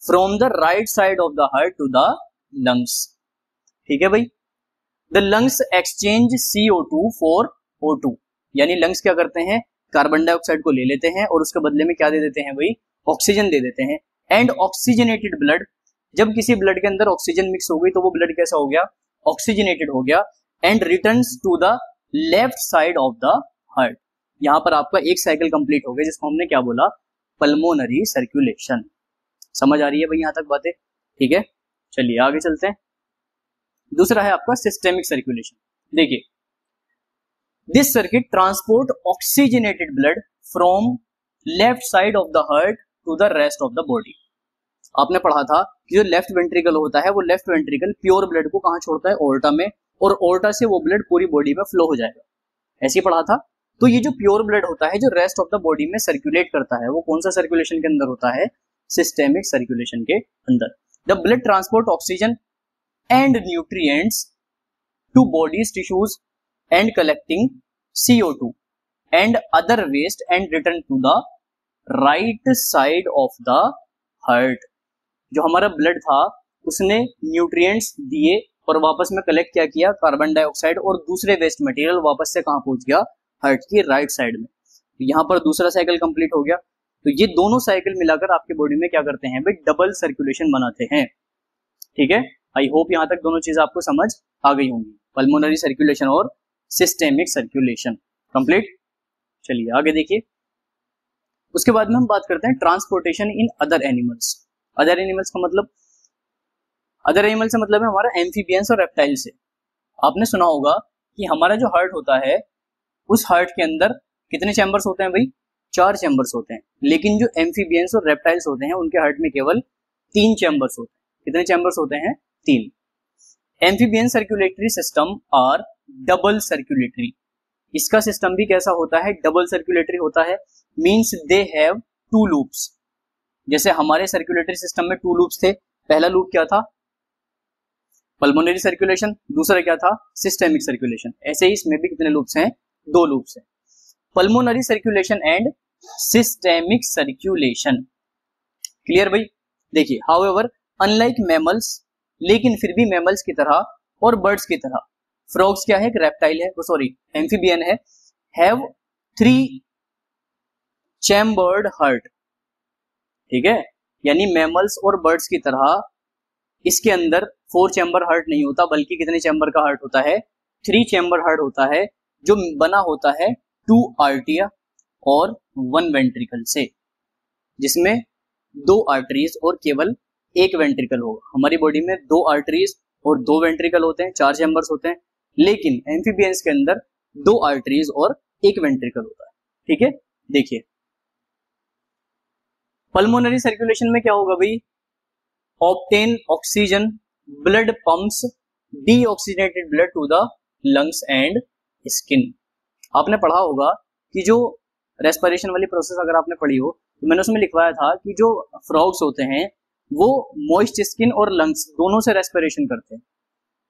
from the right side of the heart to the lungs, ठीक है भाई। The lungs exchange CO2 for O2, यानी लंग्स क्या करते हैं? कार्बन डाइऑक्साइड को ले लेते हैं और उसके बदले में क्या दे देते हैं भाई? ऑक्सीजन दे देते हैं। एंड ऑक्सीजनेटेड ब्लड, जब किसी ब्लड के अंदर ऑक्सीजन मिक्स हो गई तो वो ब्लड कैसा हो गया? ऑक्सीजनेटेड हो गया। And returns to the left side of the heart. यहां पर आपका एक साइकिल कंप्लीट हो गया जिसको हमने क्या बोला? Pulmonary circulation. समझ आ रही है भाई यहां तक बातें? ठीक है, चलिए आगे चलते हैं। दूसरा है आपका सिस्टेमिक सर्कुलेशन। देखिए this circuit transport oxygenated blood from left side of the heart to the rest of the body. आपने पढ़ा था कि जो लेफ्ट वेंट्रिकल होता है वो लेफ्ट वेंट्रिकल प्योर ब्लड को कहां छोड़ता है? ओर्टा में, और ओर्टा से वो ब्लड पूरी बॉडी में फ्लो हो जाएगा, ऐसे ही पढ़ा था। तो ये जो प्योर ब्लड होता है जो रेस्ट ऑफ द बॉडी में सर्कुलेट करता है वो कौन सा सर्कुलेशन के अंदर होता है? सिस्टेमिक सर्कुलेशन के अंदर। The blood transport oxygen and nutrients to body's tissues and collecting CO2 and other waste and return to the right side of the heart. जो हमारा ब्लड था उसने न्यूट्रिएंट्स दिए और वापस में कलेक्ट क्या किया? कार्बन डाइऑक्साइड और दूसरे वेस्ट मटेरियल वापस से कहां पहुंच गया? हार्ट की राइट साइड में। यहां पर दूसरा साइकिल कंप्लीट हो गया। तो ये दोनों साइकिल मिलाकर आपके बॉडी में क्या करते हैं भाई? डबल सर्कुलेशन बनाते हैं, ठीक है। आई होप यहां तक दोनों चीजें आपको समझ आ गई होंगी, पल्मोनरी सर्कुलेशन और सिस्टेमिक सर्कुलेशन कंप्लीट। चलिए आगे देखिए। उसके बाद में हम बात करते हैं transportation in other animals. Other animals का मतलब, अदर एनिमल से मतलब है हमारा एम्फीबियंस और रेप्टाइल से। आपने सुना होगा कि हमारा जो हार्ट होता है उस हार्ट के अंदर कितने चैम्बर्स होते हैं भाई? 4 चैम्बर्स होते हैं। लेकिन जो एम्फीबियंस और रेप्टाइल्स होते हैं उनके हार्ट में केवल 3 चैम्बर्स होते हैं। कितने चैम्बर्स होते हैं? 3। Amphibian circulatory system are double circulatory. इसका सिस्टम भी कैसा होता है? डबल सर्कुलेटरी होता है। Means they have 2 loops. जैसे हमारे सर्कुलेटरी सिस्टम में 2 लूप्स थे। पहला लूप क्या था? Pulmonary circulation. दूसरा क्या था? Systemic circulation. ऐसे ही इसमें भी कितने लूप्स हैं? 2 लूप्स हैं। Pulmonary circulation and systemic circulation. Clear भाई? देखिए हाउएवर अनलाइक मैमल्स, लेकिन फिर भी मैमल्स की तरह और बर्ड्स की तरह, फ्रॉग्स क्या है? एक रेप्टाइल है, सॉरी एम्फीबियन है, हैव 3 चैम्बर्ड हार्ट, ठीक है। यानी मैमल्स और बर्ड्स की तरह इसके अंदर 4 चैम्बर हार्ट नहीं होता, बल्कि कितने चैम्बर का हार्ट होता है? 3 चैम्बर हार्ट होता है। जो बना होता है 2 आर्टिया और 1 वेंट्रिकल से, जिसमें 2 आर्टरीज और केवल 1 वेंट्रिकल होगा। हमारी बॉडी में 2 आर्टरीज और 2 वेंट्रिकल होते हैं, 4 चैम्बर्स होते हैं, लेकिन एम्फीबियंस के अंदर 2 आर्टरीज और 1 वेंट्रिकल होता है। ठीक है, देखिए पल्मोनरी सर्कुलेशन में क्या होगा भाई, obtain oxygen, blood pumps deoxygenated blood to the lungs and skin. आपने पढ़ा होगा कि जो रेस्पिरेशन वाली प्रोसेस अगर आपने पढ़ी हो तो मैंने उसमें लिखवाया था कि जो फ्रॉग्स होते हैं वो मॉइस्ट स्किन और लंग्स दोनों से रेस्पिरेशन करते हैं।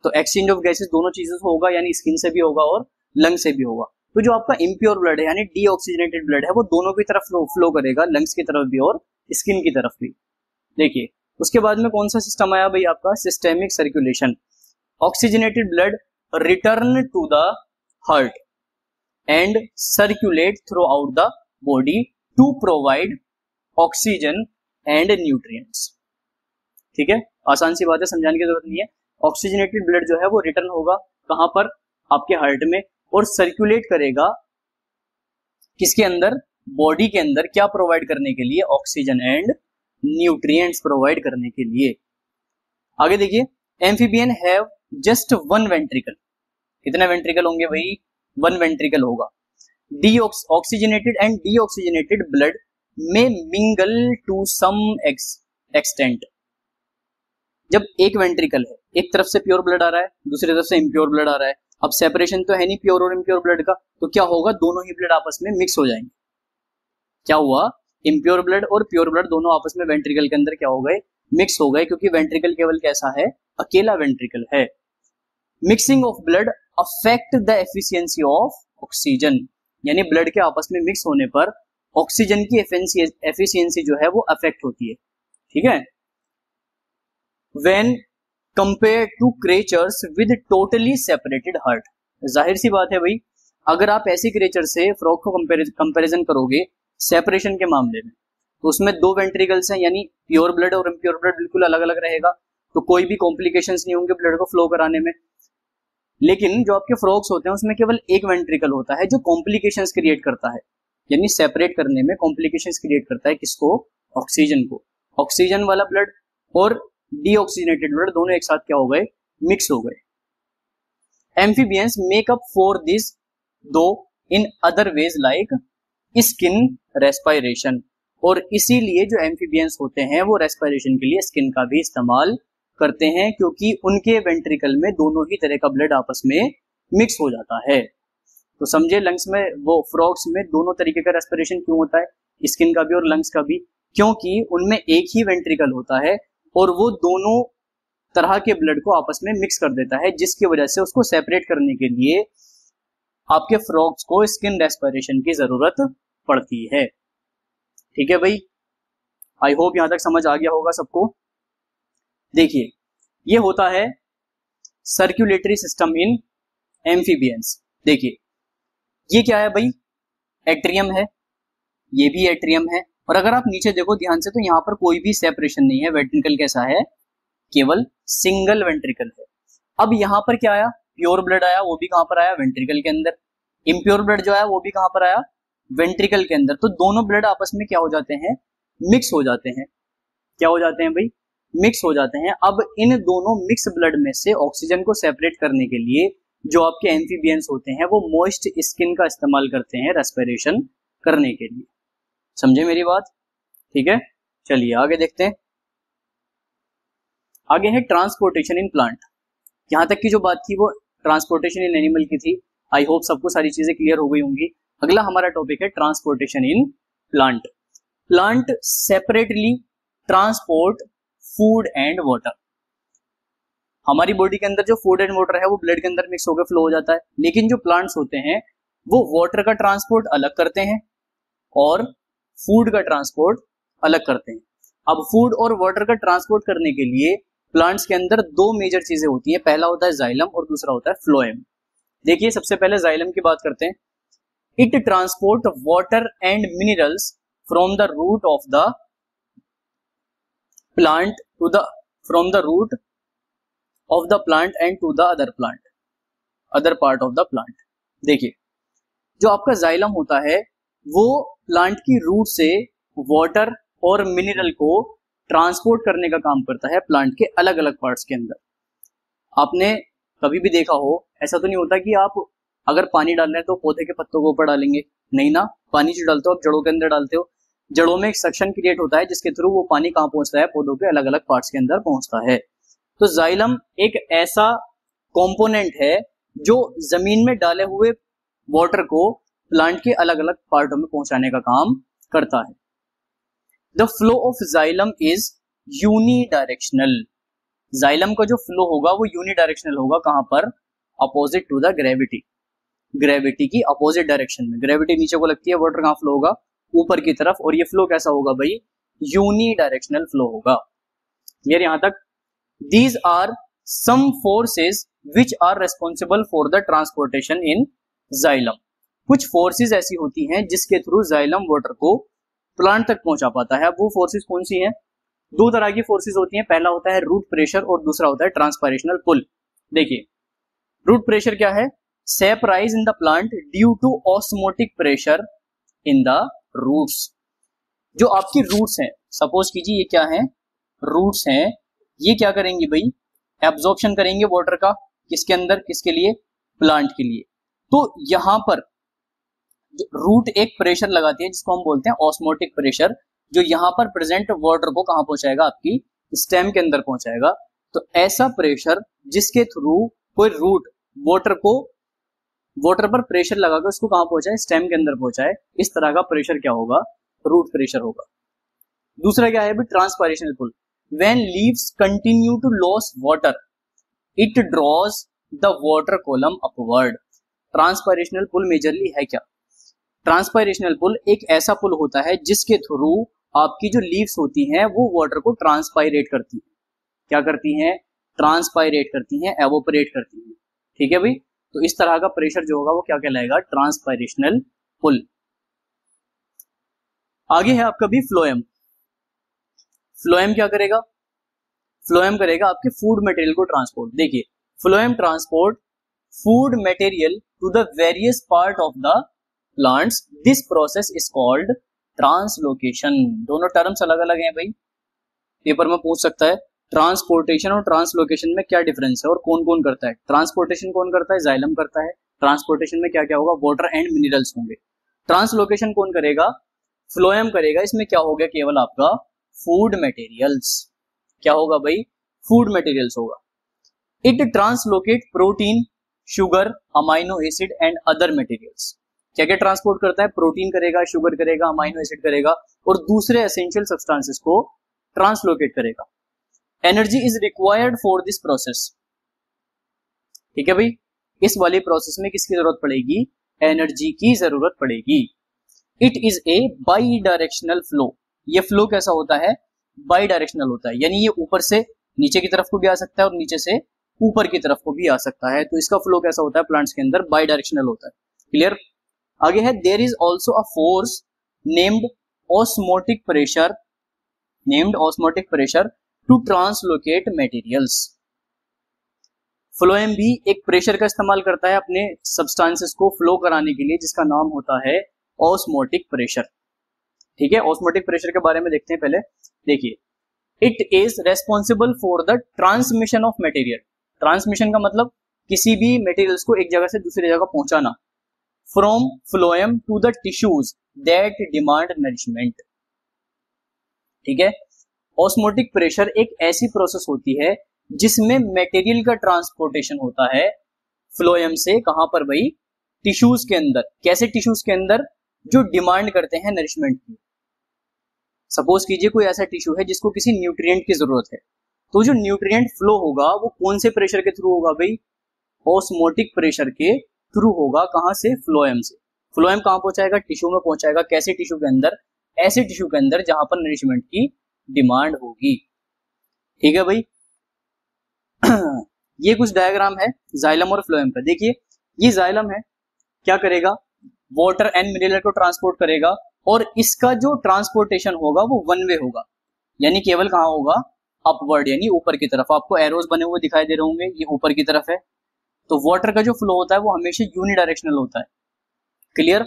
तो एक्सचेंज ऑफ गैसेस दोनों चीजों से होगा, यानी स्किन से भी होगा और लंग से भी होगा। तो जो आपका इम्प्योर ब्लड है यानी डीऑक्सीजनेटेड ब्लड है वो दोनों की तरफ फ्लो करेगा, लंग्स की तरफ भी और स्किन की तरफ भी। देखिए उसके बाद में कौन सा सिस्टम आया भाई आपका, systemic circulation. Oxygenated blood return to the heart and circulate throughout the body to provide oxygen and nutrients. ठीक है, आसान सी बात है, समझाने की जरूरत नहीं है। ऑक्सीजनेटेड ब्लड जो है वो रिटर्न होगा कहां पर, आपके हार्ट में, और सर्कुलेट करेगा किसके अंदर, बॉडी के अंदर, क्या प्रोवाइड करने के लिए, ऑक्सीजन एंड न्यूट्रिएंट्स प्रोवाइड करने के लिए। आगे देखिए, एम्फीबियन हैव जस्ट 1 वेंट्रिकल। कितने वेंट्रिकल होंगे भाई, 1 वेंट्रिकल होगा। ऑक्सीजनेटेड एंड डीऑक्सीजनेटेड ब्लड में मिंगल टू सम एक्सटेंट। जब एक वेंट्रिकल है, एक तरफ से प्योर ब्लड आ रहा है, दूसरी तरफ से इम्प्योर ब्लड आ रहा है, अब सेपरेशन तो है नहीं प्योर और इम्प्योर ब्लड का, तो क्या होगा, दोनों ही ब्लड आपस में मिक्स हो जाएंगे। क्या हुआ, इम्प्योर ब्लड और प्योर ब्लड दोनों आपस में वेंट्रिकल के अंदर क्या हो गए, मिक्स हो गए, क्योंकि वेंट्रिकल केवल कैसा है, अकेला वेंट्रिकल है। Mixing of blood affect the efficiency of oxygen, यानी ब्लड के आपस में मिक्स होने पर ऑक्सीजन की एफिशिएंसी जो है वो अफेक्ट होती है। ठीक है, when compare to creatures with totally separated heart. जाहिर सी बात है भाई, अगर आप ऐसी क्रिएचर से फ्रॉग को कंपैरिजन करोगे सेपरेशन के मामले में, तो उसमें 2 वेंट्रिकल्स हैं, यानी प्योर ब्लड और इम्प्योर ब्लड बिल्कुल अलग अलग रहेगा, तो कोई भी कॉम्प्लिकेशंस नहीं होंगे ब्लड को फ्लो कराने में। लेकिन जो आपके फ्रॉग्स होते हैं उसमें केवल 1 वेंट्रिकल होता है, जो कॉम्प्लिकेशंस क्रिएट करता है, यानी सेपरेट करने में कॉम्प्लिकेशंस क्रिएट करता है। किसको, ऑक्सीजन को। ऑक्सीजन वाला ब्लड और डीऑक्सीजनेटेड ब्लड दोनों एक साथ क्या हो गए, मिक्स हो गए। Amphibians make up for this though in other ways like skin respiration, और इसीलिए जो एम्फीबियंस होते हैं वो रेस्पिरेशन के लिए स्किन का भी इस्तेमाल करते हैं, क्योंकि उनके वेंट्रिकल में दोनों ही तरह का ब्लड आपस में मिक्स हो जाता है। तो समझे, लंग्स में, वो फ्रॉग्स में दोनों तरीके का रेस्पिरेशन क्यों होता है, स्किन का भी और लंग्स का भी, क्योंकि उनमें एक ही वेंट्रिकल होता है और वो दोनों तरह के ब्लड को आपस में मिक्स कर देता है, जिसकी वजह से उसको सेपरेट करने के लिए आपके फ्रॉग्स को स्किन रेस्पिरेशन की जरूरत पड़ती है। ठीक है भाई, आई होप यहां तक समझ आ गया होगा सबको। देखिए, ये होता है सर्कुलेटरी सिस्टम इन एम्फीबियंस। देखिए ये क्या है भाई, एट्रियम है, ये भी एट्रियम है, और अगर आप नीचे देखो ध्यान से तो यहां पर कोई भी सेपरेशन नहीं है, वेंट्रिकल कैसा है, केवल सिंगल वेंट्रिकल है। अब यहां पर क्या आया, प्योर ब्लड आया, वो भी कहां पर आया, वेंट्रिकल के अंदर। इम्प्योर ब्लड जो आया वो भी कहां पर आया, वेंट्रिकल के अंदर। तो दोनों ब्लड आपस में क्या हो जाते हैं, मिक्स हो जाते हैं। क्या हो जाते हैं भाई, मिक्स हो जाते हैं। अब इन दोनों मिक्स ब्लड में से ऑक्सीजन को सेपरेट करने के लिए जो आपके एम्फीबियंस होते हैं वो मॉइस्ट स्किन का इस्तेमाल करते हैं रेस्पिरेशन करने के लिए। समझे मेरी बात, ठीक है। चलिए आगे देखते हैं। आगे है ट्रांसपोर्टेशन इन प्लांट। यहां तक की जो बात थी वो ट्रांसपोर्टेशन इन एनिमल की थी। आई होप सबको सारी चीजें क्लियर हो गई होंगी। अगला हमारा टॉपिक है transportation in plant. Plant separately transport food and water. हमारी बॉडी के अंदर जो फूड एंड वाटर है वो ब्लड के अंदर मिक्स होकर फ्लो हो जाता है, लेकिन जो प्लांट्स होते हैं वो वाटर का ट्रांसपोर्ट अलग करते हैं और फूड का ट्रांसपोर्ट अलग करते हैं। अब फूड और वाटर का ट्रांसपोर्ट करने के लिए प्लांट्स के अंदर दो मेजर चीजें होती हैं, पहला होता है जाइलम और दूसरा होता है फ्लोएम। देखिए सबसे पहले जाइलम की बात करते हैं। It transport water and minerals from the root of the plant to the from the root of the plant and to the other part of the plant. देखिए जो आपका जाइलम होता है वो प्लांट की रूट से वाटर और मिनरल को ट्रांसपोर्ट करने का काम करता है प्लांट के अलग अलग पार्ट्स के अंदर। आपने कभी भी देखा हो, ऐसा तो नहीं होता कि आप अगर पानी डाल रहे हैं तो पौधे के पत्तों के ऊपर डालेंगे, नहीं ना, पानी जो डालते हो आप जड़ों के अंदर डालते हो। जड़ों में एक सक्शन क्रिएट होता है जिसके थ्रू वो पानी कहाँ पहुंचता है, पौधों के अलग अलग पार्ट्स के अंदर पहुंचता है। तो जाइलम एक ऐसा कंपोनेंट है जो जमीन में डाले हुए वाटर को प्लांट के अलग अलग पार्टों में पहुंचाने का काम करता है। The flow of xylem is unidirectional. Xylem का जो फ्लो होगा वो यूनिडायरेक्शनल होगा, कहां पर, opposite to the gravity, gravity की अपोजिट डायरेक्शन में। ग्रेविटी नीचे को लगती है, वाटर कहां फ्लो होगा, ऊपर की तरफ, और ये फ्लो कैसा होगा भाई, यूनिडायरेक्शनल फ्लो होगा। क्लियर यहां तक? These are some forces which are responsible for the transportation in xylem. कुछ फोर्सेस ऐसी होती हैं जिसके थ्रू जाइलम वाटर को प्लांट तक पहुंचा पाता है। अब वो फोर्सेस कौन सी हैं? दो तरह की फोर्सेस होती हैं, पहला होता है रूट प्रेशर और दूसरा होता है ट्रांसपायरेशनल पुल। देखिए, रूट प्रेशर क्या है? Sap rise in the plant due to osmotic pressure in the roots. जो आपकी रूट्स हैं, सपोज कीजिए ये क्या है, रूट्स हैं, ये क्या करेंगे भाई, एब्जॉर्प्शन करेंगे वाटर का, किसके अंदर, किसके लिए, प्लांट के लिए। तो यहां पर रूट एक प्रेशर लगाती है जिसको हम बोलते हैं ऑस्मोटिक प्रेशर, जो यहां पर प्रेजेंट वाटर को कहां पहुंचाएगा, आपकी स्टेम के अंदर पहुंचाएगा। तो ऐसा प्रेशर जिसके थ्रू कोई रूट वाटर पर प्रेशर लगाकर उसको कहां पहुंचाए, स्टेम के अंदर पहुंचाए, इस तरह का प्रेशर क्या होगा, रूट प्रेशर होगा। दूसरा क्या है, transpirational pull. When leaves continue to loss water it draws the water column upward. Transpirational pull majorly है क्या? ट्रांसपायरेशनल पुल एक ऐसा पुल होता है जिसके थ्रू आपकी जो लीव्स होती हैं वो वाटर को ट्रांसपायरेट करती हैं। क्या करती हैं? ट्रांसपायरेट करती हैं, एवोपरेट करती हैं। ठीक है भाई, तो इस तरह का प्रेशर जो होगा वो क्या कहलाएगा, ट्रांसपायरेशनल पुल। आगे है आपका भी फ्लोएम। फ्लोएम क्या करेगा? फ्लोएम करेगा आपके फूड मटेरियल को ट्रांसपोर्ट। देखिए, phloem transport food material to the various part of the plants. This process is called translocation. दोनों टर्म्स अलग अलग हैं भाई, पेपर में पूछ सकता है। ट्रांसपोर्टेशन और ट्रांसलोकेशन में क्या डिफरेंस है और कौन कौन करता है? ट्रांसपोर्टेशन कौन करता है? जाइलम करता है। ट्रांसपोर्टेशन में क्या क्या होगा, वाटर एंड मिनरल्स होंगे। ट्रांसलोकेशन कौन करेगा? फ्लोएम करेगा। इसमें क्या हो गया, केवल आपका फूड मटेरियल्स। क्या होगा भाई, फूड मटेरियल्स होगा। It translocate protein, sugar, amino acid and other materials. क्या क्या ट्रांसपोर्ट करता है? प्रोटीन करेगा, शुगर करेगा, अमाइनो एसिड करेगा और दूसरे एसेंशियल सब्सटेंसेस को ट्रांसलोकेट करेगा। Energy is required for this process. ठीक है भाई, इस वाली प्रोसेस में किसकी जरूरत पड़ेगी? एनर्जी की जरूरत पड़ेगी। It is A by directional flow. ये फ्लो कैसा होता है? बाई डायरेक्शनल होता है, यानी ये ऊपर से नीचे की तरफ को भी आ सकता है और नीचे से ऊपर की तरफ को भी आ सकता है। तो इसका फ्लो कैसा होता है प्लांट्स के अंदर? बाई डायरेक्शनल होता है। क्लियर? आगे है, there is also a force named osmotic pressure to translocate materials. Phloem भी एक प्रेशर का इस्तेमाल करता है अपने सब्सटेंसेस को फ्लो कराने के लिए, जिसका नाम होता है ऑस्मोटिक प्रेशर। ठीक है, ऑस्मोटिक प्रेशर के बारे में देखते हैं पहले। देखिए, it is responsible for the transmission of material. Transmission का मतलब किसी भी मटेरियल्स को एक जगह से दूसरी जगह पहुंचाना। From phloem to the tissues that demand nourishment. ठीक है, ऑस्मोटिक प्रेशर एक ऐसी प्रोसेस होती है जिसमें मटेरियल का ट्रांसपोर्टेशन होता है फ्लोएम से, कहां पर भाई? टिश्यूज के अंदर। कैसे टिश्यूज के अंदर? जो डिमांड करते हैं नरिशमेंट की। सपोज कीजिए कोई ऐसा टिश्यू है जिसको किसी न्यूट्रिएंट की जरूरत है, तो जो न्यूट्रिएंट फ्लो होगा वो कौन से प्रेशर के थ्रू होगा भाई? ऑस्मोटिक प्रेशर के थ्रू होगा। कहां से? फ्लोएम से। फ्लोएम कहां पहुंचाएगा? टिश्यू में पहुंचाएगा। कैसे टिश्यू के अंदर? ऐसे टिश्यू के अंदर जहां पर नरिशमेंट की डिमांड होगी। ठीक है भाई, ये कुछ डायग्राम है जाइलम और फ्लोएम का। देखिए, ये जाइलम है, क्या करेगा? वाटर एंड मिनरल को ट्रांसपोर्ट करेगा और इसका जो ट्रांसपोर्टेशन होगा वो वन वे होगा, यानी केवल कहां होगा? अपवर्ड, यानी ऊपर की तरफ। आपको एरोज बने हुए दिखाई दे रहे होंगे, ये ऊपर की तरफ है। तो वाटर का जो फ्लो होता है वो हमेशा यूनिडायरेक्शनल होता है। क्लियर।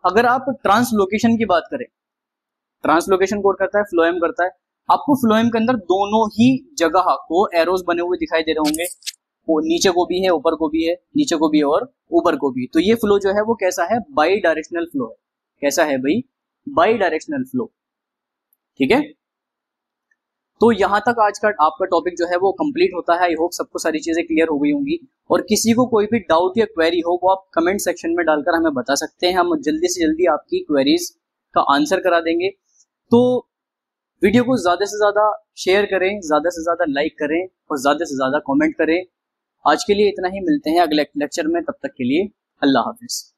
अगर आप ट्रांसलोकेशन की बात करें, ट्रांसलोकेशन कोड करता है, फ्लोएम करता है। आपको फ्लोएम के अंदर दोनों ही जगह को एरोस बने हुए दिखाई दे रहे होंगे, वो नीचे को भी है, ऊपर को भी है, नीचे को भी है और ऊपर को भी। तो ये फ्लो जो है वो कैसा है, बाई डायरेक्शनल फ्लो है। कैसा है भाई, बाई डायरेक्शनल फ्लो। ठीक है, तो यहां तक आज का आपका टॉपिक जो है वो कंप्लीट होता है। आई होप सबको सारी चीजें क्लियर हो गई होंगी, और किसी को कोई भी डाउट या क्वेरी हो वो आप कमेंट सेक्शन में डालकर हमें बता सकते हैं। हम जल्दी से जल्दी आपकी क्वेरीज का आंसर करा देंगे। तो वीडियो को ज्यादा से ज्यादा शेयर करें, ज्यादा से ज्यादा लाइक करें और ज्यादा से ज्यादा कमेंट करें। आज के लिए इतना ही, मिलते हैं अगले लेक्चर में, तब तक के लिए अल्लाह हाफिज।